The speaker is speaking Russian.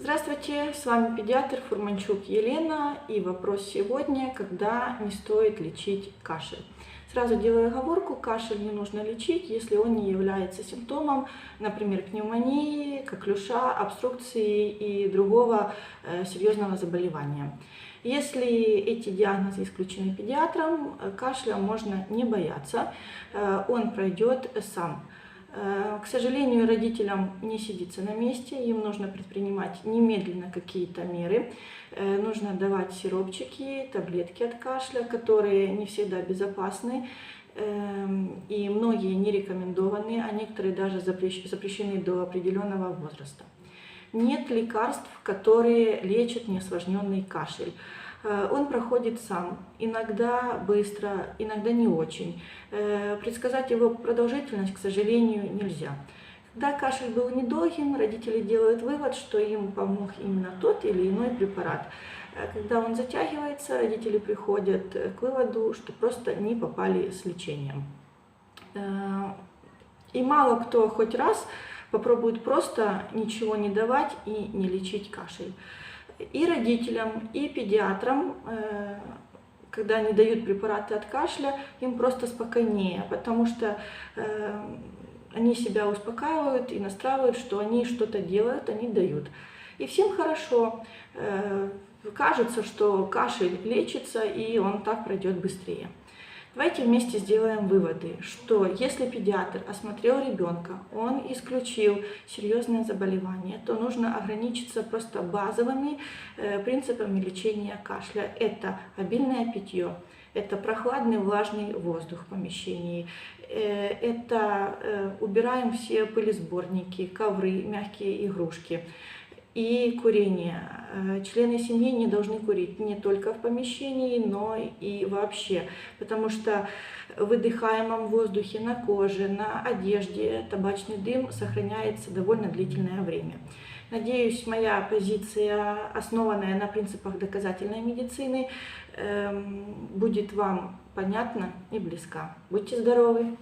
Здравствуйте, с вами педиатр Фурманчук Елена, и вопрос сегодня: когда не стоит лечить кашель. Сразу делаю оговорку: кашель не нужно лечить, если он не является симптомом, например, пневмонии, коклюша, обструкции и другого серьезного заболевания. Если эти диагнозы исключены педиатром, кашля можно не бояться, он пройдет сам. К сожалению, родителям не сидится на месте, им нужно предпринимать немедленно какие-то меры. Нужно давать сиропчики, таблетки от кашля, которые не всегда безопасны, и многие не рекомендованы, а некоторые даже запрещены до определенного возраста. Нет лекарств, которые лечат неосложненный кашель. Он проходит сам, иногда быстро, иногда не очень. Предсказать его продолжительность, к сожалению, нельзя. Когда кашель был недолгим, родители делают вывод, что им помог именно тот или иной препарат. Когда он затягивается, родители приходят к выводу, что просто не попали с лечением. И мало кто хоть раз попробует просто ничего не давать и не лечить кашель. И родителям, и педиатрам, когда они дают препараты от кашля, им просто спокойнее, потому что они себя успокаивают и настраивают, что они что-то делают, они дают. И всем хорошо. Кажется, что кашель лечится, и он так пройдет быстрее. Давайте вместе сделаем выводы, что если педиатр осмотрел ребенка, он исключил серьезное заболевание, то нужно ограничиться просто базовыми принципами лечения кашля. Это обильное питье, это прохладный влажный воздух в помещении, это убираем все пылесборники, ковры, мягкие игрушки. И курение. Члены семьи не должны курить не только в помещении, но и вообще, потому что в выдыхаемом воздухе, на коже, на одежде табачный дым сохраняется довольно длительное время. Надеюсь, моя позиция, основанная на принципах доказательной медицины, будет вам понятна и близка. Будьте здоровы!